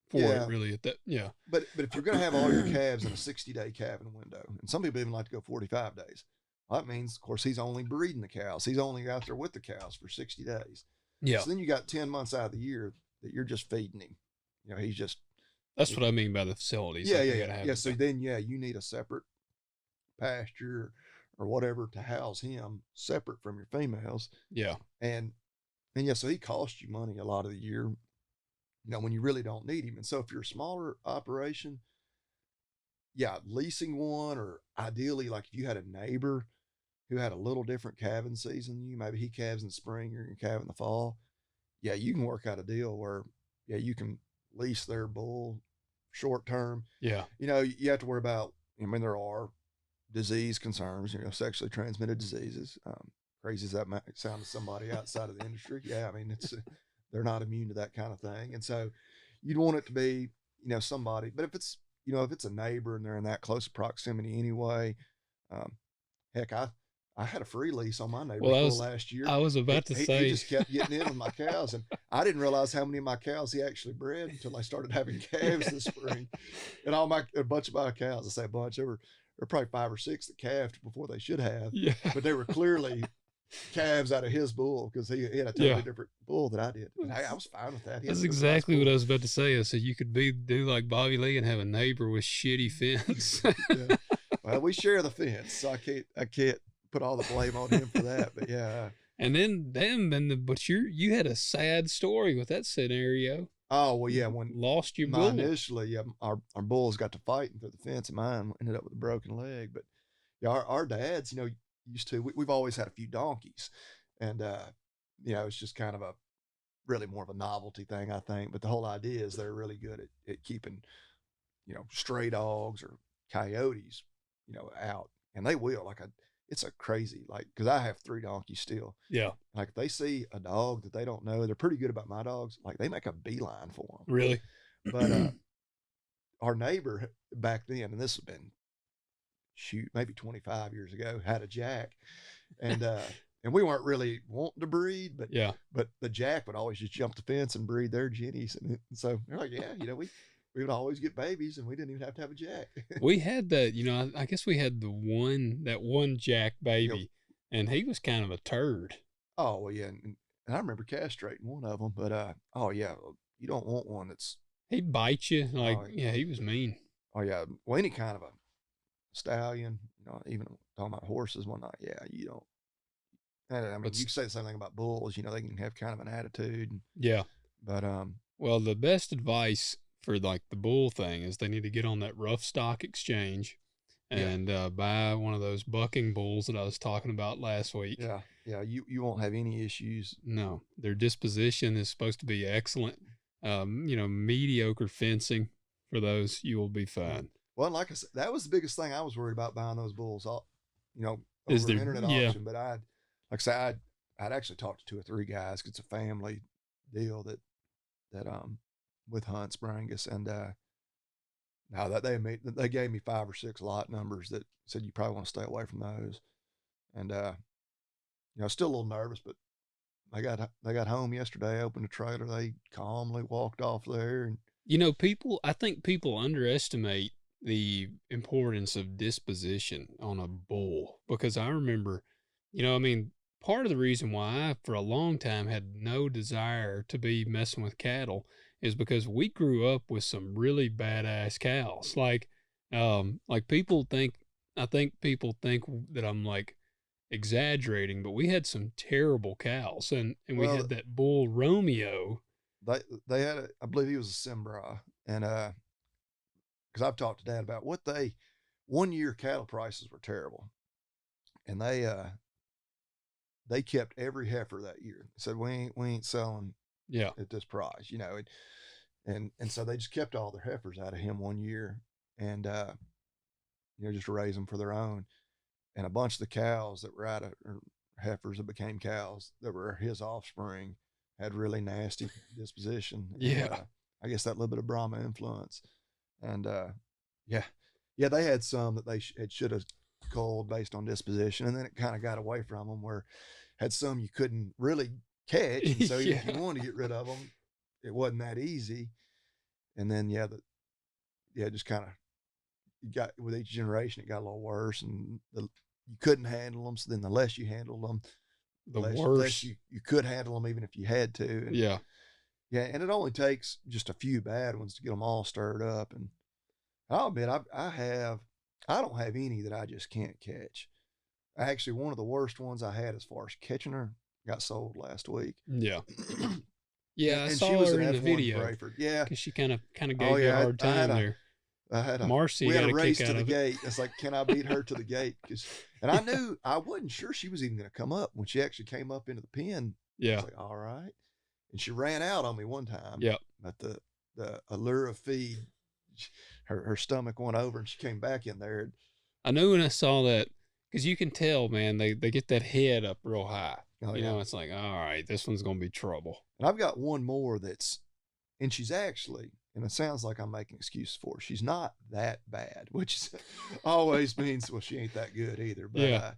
for it, really. At that, yeah. But if you're going to have all your calves in a 60-day calving window, and some people even like to go 45 days, well, that means, of course, he's only breeding the cows. He's only out there with the cows for 60 days. Yeah. So then you got 10 months out of the year that you're just feeding him. He's just. That's what I mean by the facilities. Yeah, yeah. So then, you need a separate pasture or whatever to house him separate from your females. Yeah. And yeah, so he costs you money a lot of the year, when you really don't need him. And so if you're a smaller operation, yeah, leasing one, or ideally, like if you had a neighbor who had a little different calving season than you, maybe he calves in spring, you're going to calve in the fall. Yeah, you can work out a deal where, yeah, you can lease their bull short term. Yeah. You have to worry about, there are disease concerns, sexually transmitted diseases. Crazy as that might sound to somebody outside of the industry. Yeah, I mean, they're not immune to that kind of thing. And so you'd want it to be, somebody, but if it's a neighbor and they're in that close proximity anyway, heck, I had a free lease on my neighbor last year. I was about to say. He just kept getting in with my cows, and I didn't realize how many of my cows he actually bred until I started having calves this spring. And a bunch of my cows, I say a bunch, there were probably 5 or 6 that calved before they should have. Yeah. But they were clearly calves out of his bull because he had a totally different bull than I did. And I was fine with that. That's exactly what I was about to say. I said you could do like Bobby Lee and have a neighbor with shitty fence. Yeah. Well, we share the fence, so I can't put all the blame on him for that. But yeah. And but you had a sad story with that scenario. Oh well, yeah. When lost your bull initially, yeah, our bulls got to fighting through the fence, and mine ended up with a broken leg. But yeah, our dads, used to. We've always had a few donkeys, and it's just kind of really more of a novelty thing, I think. But the whole idea is they're really good at keeping, stray dogs or coyotes, out, and they will. It's a crazy, because I have 3 donkeys still. Yeah. Like if they see a dog that they don't know, they're pretty good about my dogs. Like they make a beeline for them. Really? But our neighbor back then, and this has been, maybe 25 years ago, had a jack, and we weren't really wanting to breed, but the jack would always just jump the fence and breed their jennies, and so they're like, yeah, we would always get babies, and we didn't even have to have a jack. We had that, I guess we had that one jack baby, and he was kind of a turd. Oh well, yeah, and I remember castrating one of them, but oh yeah, you don't want one that's he'd bite you, he was mean. Oh yeah, well any kind of a stallion, even talking about horses, whatnot. Yeah, you don't. I mean, you can say the same thing about bulls. They can have kind of an attitude. Yeah, but well, the best advice for the bull thing is they need to get on that rough stock exchange and buy one of those bucking bulls that I was talking about last week. Yeah. You won't have any issues. No, their disposition is supposed to be excellent. Mediocre fencing for those, you will be fine. Well, like I said, that was the biggest thing I was worried about buying those bulls, Is over an there? internet Yeah, auction. But like I said, I'd actually talked to 2 or 3 guys. 'Cause it's a family deal that with Hunts Brangus, and now that they gave me 5 or 6 lot numbers that said you probably want to stay away from those, and still a little nervous, but they got home yesterday, opened the trailer, they calmly walked off there, and I think people underestimate the importance of disposition on a bull because I remember, part of the reason why I, for a long time, had no desire to be messing with cattle is because we grew up with some really badass cows. Like I think people think that I'm like exaggerating, but we had some terrible cows, and we well, had that bull Romeo. they had I believe he was a Simbra, and because I've talked to Dad about what they 1 year cattle prices were terrible, and they kept every heifer that year. Said we ain't selling Yeah, at this price, and so they just kept all their heifers out of him 1 year, and just raise them for their own. And a bunch of the cows that were out of or heifers that became cows that were his offspring had really nasty disposition. And, yeah. I guess that little bit of Brahma influence, and yeah, yeah, they had some that they should have culled based on disposition, and then it kind of got away from them where had some you couldn't really catch, and so even if you wanted to get rid of them, it wasn't that easy. And then just kind of got with each generation it got a little worse, and you couldn't handle them. So then the less you handled them, The less worst. you could handle them even if you had to. And Yeah. yeah, and it only takes just a few bad ones to get them all stirred up. And I'll admit I don't have any that I just can't catch. Actually, one of the worst ones I had as far as catching her got sold last week. Yeah. Yeah, I And saw she was her an in the F1 video Brayford. Yeah. because she kind of Oh gave you a yeah. hard time there. Marcy We had got a a race kick to out the of it. gate. It's like, can I beat her to the gate? And I knew I wasn't sure she was even going to come up. When she actually came up into the pen, I Yeah. was like, all right. And she ran out on me one time. Yep. But the allure of feed, her stomach went over, and she came back in there. I knew when I saw that because you can tell, man, they get that head up real high. Oh yeah. It's like, all right, this one's gonna be trouble. And I've got one more and she's actually, and it sounds like I'm making excuses for her. She's not that bad, which always means, well, she ain't that good either. But Yeah.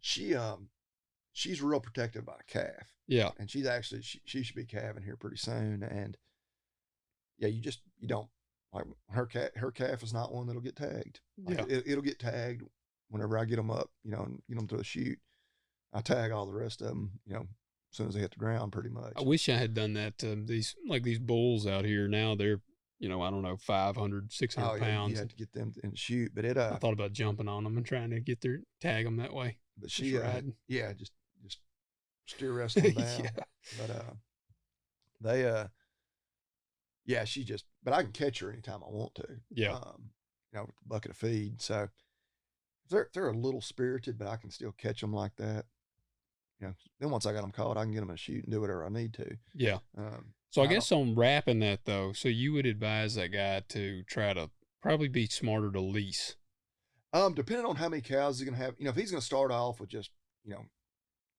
she's real protective by a calf. Yeah. And she's actually, she should be calving here pretty soon. And yeah, you don't like her calf is not one that'll get tagged. Like Yeah. it'll get tagged whenever I get them up, and get them to the chute. I tag all the rest of them, as soon as they hit the ground, pretty much. I wish I had done that to these bulls out here. Now they're, I don't know, 500, 600 pounds. You had to get them in the chute, but I thought about jumping on them and trying to tag them that way. But she, just steer wrestle them down. Yeah. But they, but I can catch her anytime I want to. Yeah. With a bucket of feed. So they're a little spirited, but I can still catch them like that. Then once I got them caught, I can get them in a chute and do whatever I need to. Yeah. So I guess on wrapping that though, so you would advise that guy to try to probably be smarter to lease. Depending on how many cows he's gonna have, if he's gonna start off with just,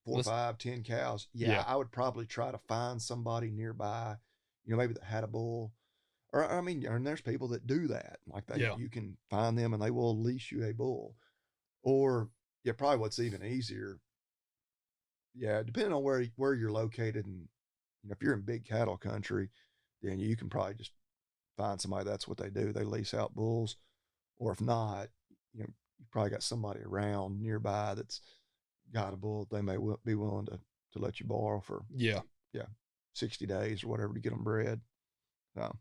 4, 5, 10 cows, I would probably try to find somebody nearby, maybe that had a bull. Or and there's people that do that. Like you can find them and they will lease you a bull. Or probably what's even easier. Yeah, depending on where you're located, and if you're in big cattle country, then you can probably just find somebody that's what they do. They lease out bulls. Or if not, you probably got somebody around nearby that's got a bull that they may be willing to let you borrow for 60 days or whatever to get them bred. So,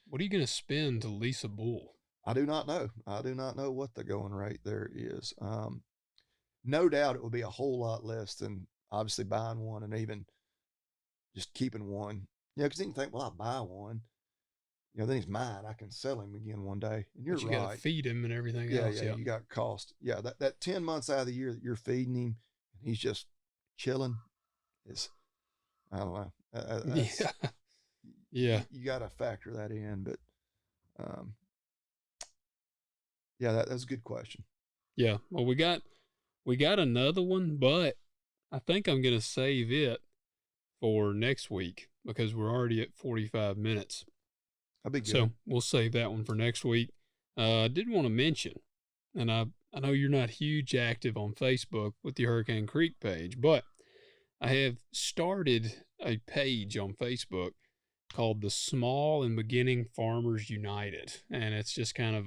what are you going to spend to lease a bull? I do not know. I do not know what the going rate there is. No doubt it will be a whole lot less than obviously buying one and even just keeping one. Because you can think, well, I'll buy one. then he's mine. I can sell him again one day. And you're But you right. got to feed him and everything Yeah, else. yeah, you got cost. Yeah, that 10 months out of the year that you're feeding him, and he's just chilling, is, I don't know. Yeah. Yeah. You got to factor that in, but yeah, that's a good question. Yeah. Well, we got another one, but I think I'm gonna save it for next week because we're already at 45 minutes. That'd be good. So we'll save that one for next week. I did want to mention, and I know you're not huge active on Facebook with the Hurricane Creek page, but I have started a page on Facebook called the Small and Beginning Farmers United. And it's just kind of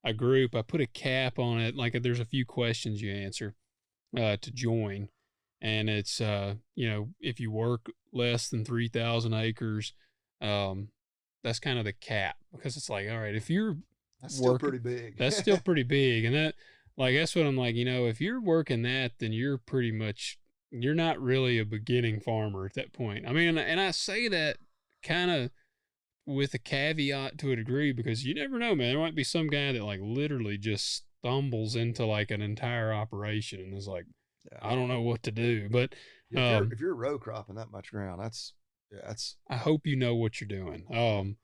a group. I put a cap on it. Like there's a few questions you answer to join. And it's, if you work less than 3,000 acres, that's kind of the cap, because it's like, all right, if you're that's still pretty big. That's still pretty big. And that's what I'm like, if you're working that, then you're not really a beginning farmer at that point. I mean, and I say that kind of with a caveat to a degree, because you never know, man. There might be some guy that like literally just stumbles into like an entire operation and is like, I don't know what to do. But if you're row cropping that much ground, that's I hope you know what you're doing.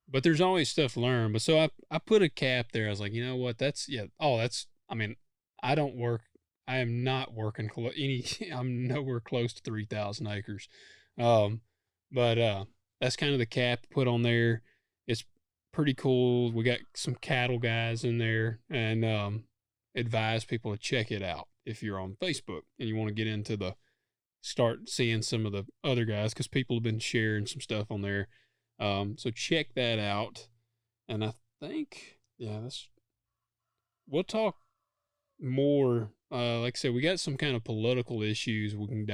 But there's always stuff to learn. But so I put a cap there. I was like, you know what? I mean, I am not working I'm nowhere close to 3,000 acres. But that's kind of the cap put on there. It's pretty cool. We got some cattle guys in there, and advise people to check it out if you're on Facebook and you want to get into start seeing some of the other guys, because people have been sharing some stuff on there. So check that out. And I think, we'll talk more. Like I said, we got some kind of political issues we can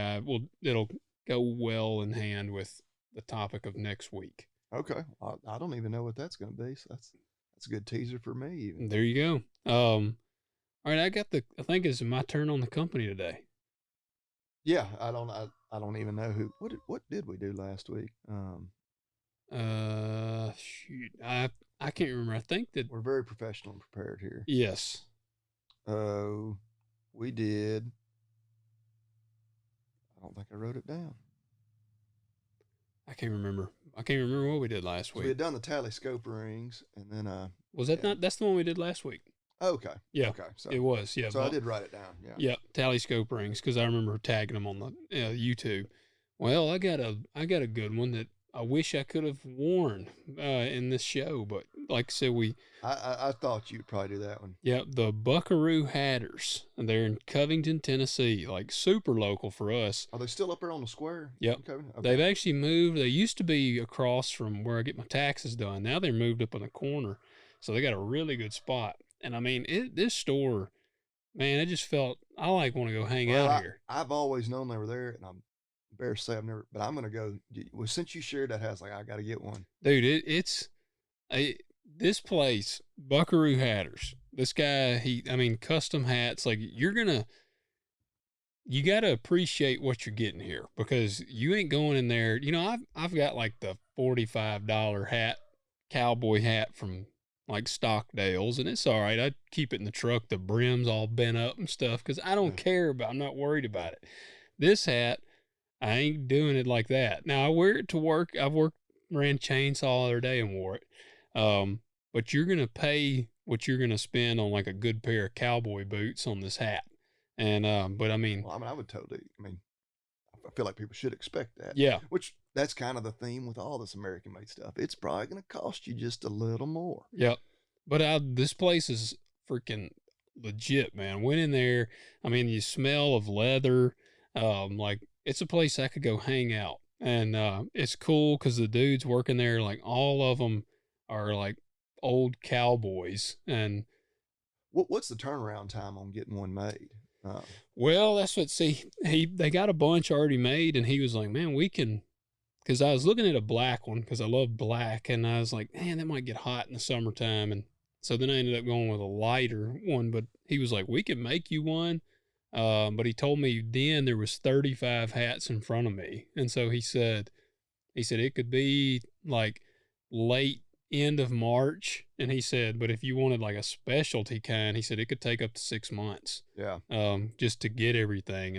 it'll go well in hand with the topic of next week. Okay. I don't even know what that's going to be. So that's a good teaser for me. Even. There you go. All right. I think it's my turn on the company today. Yeah. I don't even know what did we do last week? Shoot. I can't remember. I think that we're very professional and prepared here. Yes. We did. I don't think I wrote it down. I can't remember what we did last week. We had done the telescope rings, and then was that not? That's the one we did last week. Okay. Yeah. Okay. So it was. Yeah. So I did write it down. Yeah. Yeah. Telescope rings, because I remember tagging them on the YouTube. Well, I got a good one that I wish I could have worn in this show, but like I said, I thought you'd probably do that one. Yeah, the Buckaroo Hatters, and they're in Covington, Tennessee, like super local for us. Are they still up there on the square? Yep. Okay. They've actually moved. They used to be across from where I get my taxes done. Now they're moved up in the corner, so they got a really good spot. And I mean, this store, man, it just felt I want to go hang out here. I've always known they were there, and I'm embarrassed to say I've never, but I'm gonna go. Well, since you shared that house, like I got to get one, dude. This place, Buckaroo Hatters. This guy, custom hats. Like you got to appreciate what you're getting here, because you ain't going in there. I've got like the $45 hat, cowboy hat from like Stockdale's, and it's all right. I keep it in the truck. The brim's all bent up and stuff, because I don't care I'm not worried about it. This hat, I ain't doing it like that. Now I wear it to work. Ran chainsaw the other day and wore it. But you're going to pay what you're going to spend on like a good pair of cowboy boots on this hat. And, but I mean, I would totally, I feel like people should expect that. Yeah. Which that's kind of the theme with all this American made stuff. It's probably going to cost you just a little more. Yep. But this place is freaking legit, man. Went in there. You smell of leather. Like it's a place I could go hang out. And, it's cool because the dudes working there, like all of them are like old cowboys. And what's the turnaround time on getting one made? Well, that's they got a bunch already made, and he was like, man, we can, because I was looking at a black one because I love black, and I was like, man, that might get hot in the summertime. And so then I ended up going with a lighter one, but he was like, we can make you one. But he told me then there was 35 hats in front of me. And so he said it could be like late end of March, and he said, but if you wanted like a specialty kind, he said it could take up to 6 months, Yeah. just to get everything.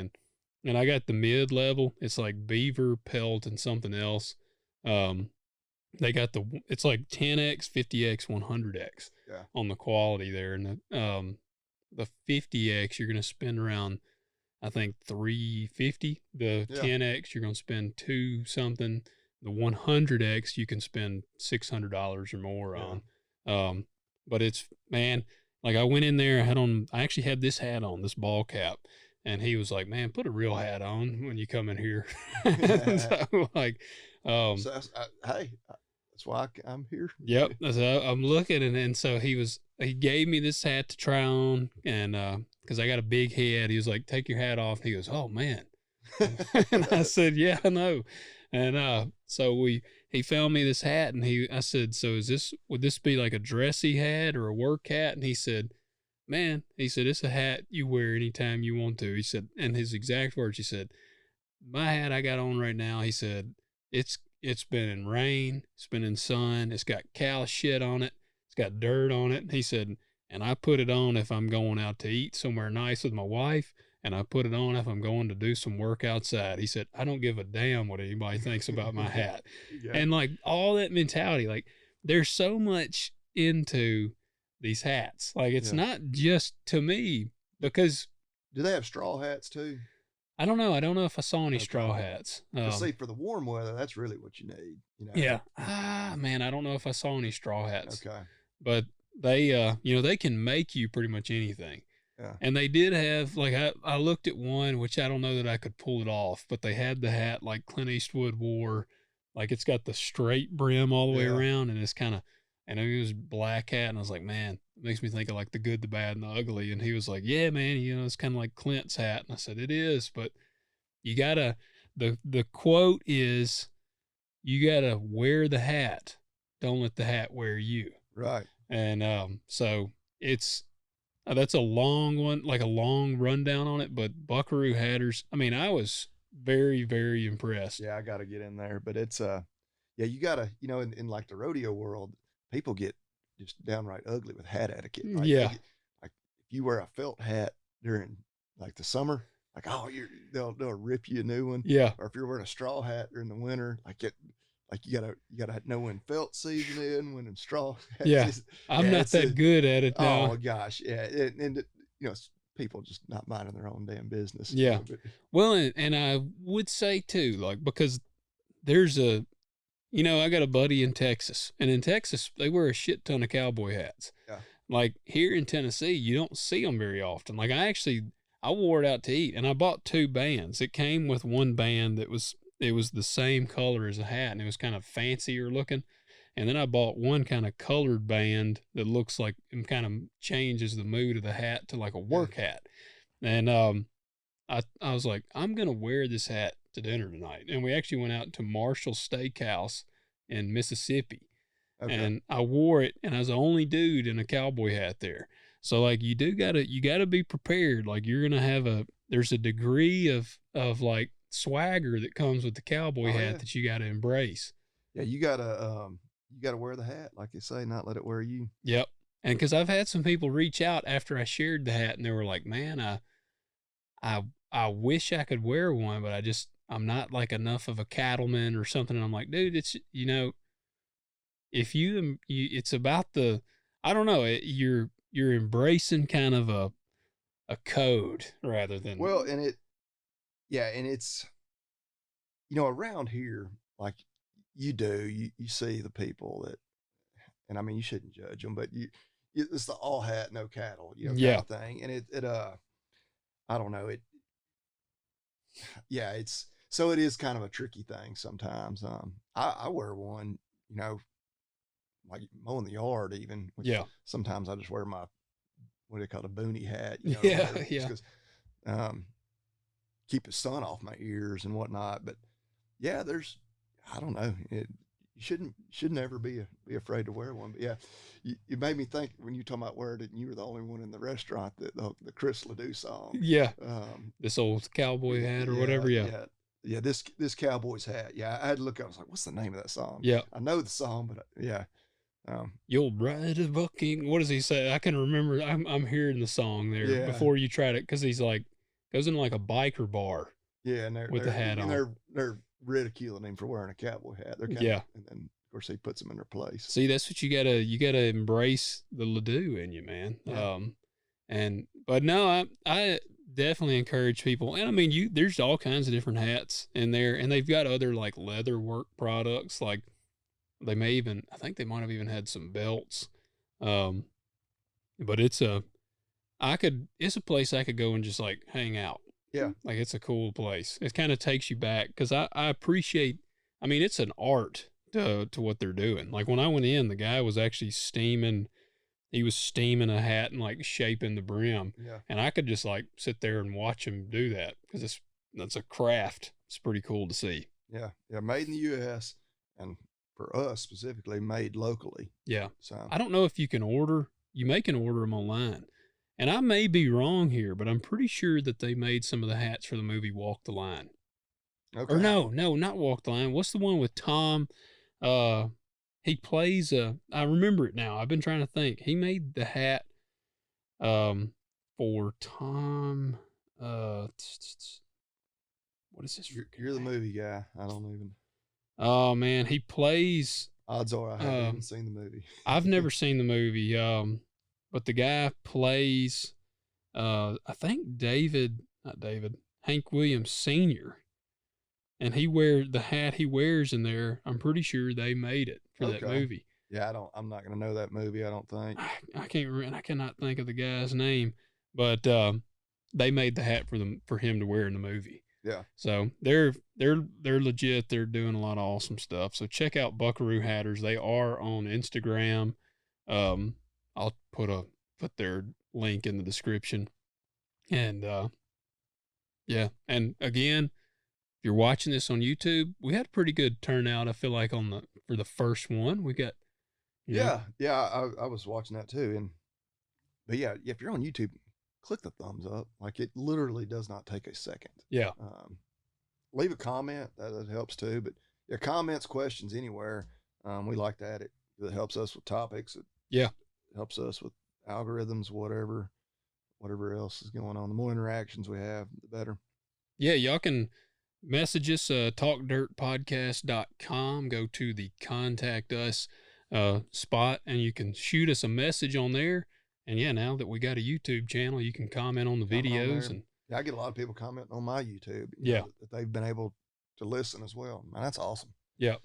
And I got the mid level. It's like beaver, pelt, and something else. They got it's like 10x, 50x, 100x Yeah. on the quality there, and the 50x you're gonna spend around, I think, 350. The 10x you're gonna spend two something. The 100x you can spend $600 or more on. But it's, man, like I went in there, I actually had this hat on, this ball cap, and he was like, "Man, put a real hat on when you come in here." So like, so hey, that's why I'm here. Yep. So I'm looking, and so he gave me this hat to try on, and because I got a big head, he was like, "Take your hat off." And he goes, "Oh man," and I said, "Yeah, I know." And so he found me this hat, and I said, "So would this be like a dressy hat or a work hat?" And he said, "Man," he said, "it's a hat you wear anytime you want to." He said, and his exact words, he said, "My hat I got on right now," he said, it's been in rain, it's been in sun, it's got cow shit on it, it's got dirt on it." He said, "And I put it on if I'm going out to eat somewhere nice with my wife, and I put it on if I'm going to do some work outside." He said, "I don't give a damn what anybody thinks about my hat." Yeah. And like all that mentality, like there's so much into these hats. Like it's not just to me, because do they have straw hats too? I don't know. I don't know if I saw any straw hats. See, for the warm weather, that's really what you need. Yeah. Man, I don't know if I saw any straw hats. Okay. But they, they can make you pretty much anything. Yeah. And they did have, like, I looked at one, which I don't know that I could pull it off, but they had the hat like Clint Eastwood wore. Like it's got the straight brim all the way around, and it's kind of, and it was black hat. And I was like, man, it makes me think of like the good, the bad, and the ugly. And he was like, "Yeah, man, it's kind of like Clint's hat." And I said, "It is, but you gotta," the quote is, "You gotta wear the hat. Don't let the hat wear you." Right. And so it's, that's a long one, like a long rundown on it, but Buckaroo Hatters, I mean, I was very, very impressed. Yeah, I got to get in there, but it's yeah, you got to, in like the rodeo world, people get just downright ugly with hat etiquette. Like, like if you wear a felt hat during like the summer, like, oh, they'll rip you a new one. Yeah. Or if you're wearing a straw hat during the winter, like you gotta know when felt season in, when in straw. Yeah. I'm not that good at it now. Oh gosh. Yeah. And people just not minding their own damn business. Yeah. Well, and I would say too, like, because there's I got a buddy in Texas, and in Texas, they wear a shit ton of cowboy hats. Yeah. Like here in Tennessee, you don't see them very often. Like I wore it out to eat, and I bought two bands. It came with one band it was the same color as a hat, and it was kind of fancier looking. And then I bought one kind of colored band that looks like, and kind of changes the mood of the hat to like a work hat. And I was like, I'm gonna wear this hat to dinner tonight. And we actually went out to Marshall Steakhouse in Mississippi. Okay. And I wore it, and I was the only dude in a cowboy hat there. So like you gotta be prepared. Like you're gonna have there's a degree of like swagger that comes with the cowboy hat that you gotta embrace. Yeah, you gotta wear the hat, like you say, not let it wear you. Yep. And because I've had some people reach out after I shared the hat, and they were like, "Man, I wish I could wear one, but I'm not like enough of a cattleman or something." And I'm like, dude, it's if it's about I don't know, you're embracing kind of a code rather than, well, and it's around here, like you see the people that, and I mean, you shouldn't judge them, but it's the all hat, no cattle, kind of thing. And it I don't know, it is kind of a tricky thing sometimes. I wear one, like mowing the yard even. Sometimes I just wear my, what do they call it, a boonie hat, because keep the sun off my ears and whatnot. But yeah, I don't know, you shouldn't ever be afraid to wear one. But yeah, you made me think when you talking about wearing it, and you were the only one in the restaurant, that the Chris Ledoux song. Yeah. This old cowboy hat or whatever. Yeah. Yeah, this Cowboy's hat. Yeah, I had to look up. I was like, "What's the name of that song?" Yeah. I know the song, but yeah, You'll ride a bucking. What does he say? I can remember. I'm hearing the song there yeah, before you tried it because he's like goes in like a biker bar yeah, and with the hat on. they're ridiculing him for wearing a cowboy hat. They're kind Yeah. of, and then of course he puts them in their place. See, that's what you gotta embrace the Ledoux in you, man. Yeah. But no, I definitely encourage people, and I mean, there's all kinds of different hats in there, and they've got other like leather work products, like I think they might have even had some belts. Um, but it's a place I could go and just like hang out. Yeah. Like it's a cool place. It kind of takes you back because I appreciate. I mean, it's an art to what they're doing. Like when I went in, the guy was actually steaming. He was steaming a hat and like shaping the brim. Yeah. And I could just like sit there and watch him do that because that's a craft. It's pretty cool to see. Yeah. Yeah. Made in the U.S. and for us specifically, made locally. Yeah. So I don't know if you can order. You may can order them online. And I may be wrong here, but I'm pretty sure that they made some of the hats for the movie Walk the Line. okay. Or no, not Walk the Line. What's the one with Tom? He plays I remember it now. I've been trying to think. He made the hat for Tom what is this? You're the movie guy. I don't even. Oh man, he plays Odds are I haven't even seen the movie. I've never seen the movie. But the guy plays I think Hank Williams Sr. And the hat he wears in there, I'm pretty sure they made it for that movie. Yeah, I'm not gonna know that movie, I don't think. I can't remember, I cannot think of the guy's name, but they made the hat for him to wear in the movie. Yeah. So they're legit. They're doing a lot of awesome stuff. So check out Buckaroo Hatters. They are on Instagram. I'll put their link in the description. And yeah. And again, if you're watching this on YouTube, we had a pretty good turnout. I feel like for the first one, we got. Yeah. I was watching that too, but yeah, if you're on YouTube, click the thumbs up. Like it literally does not take a second. Yeah. Leave a comment that helps too. But yeah, comments, questions anywhere. We like that. It helps us with topics. It helps us with algorithms, whatever else is going on. The more interactions we have, the better. Yeah, y'all can message us, talkdirtpodcast.com. Go to the contact us spot and you can shoot us a message on there. And yeah, now that we got a YouTube channel, you can comment on the videos. And yeah, I get a lot of people commenting on my YouTube. That they've been able to listen as well. Man, that's awesome. Yep.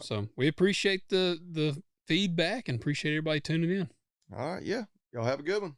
So we appreciate the feedback and appreciate everybody tuning in. All right. Yeah. Y'all have a good one.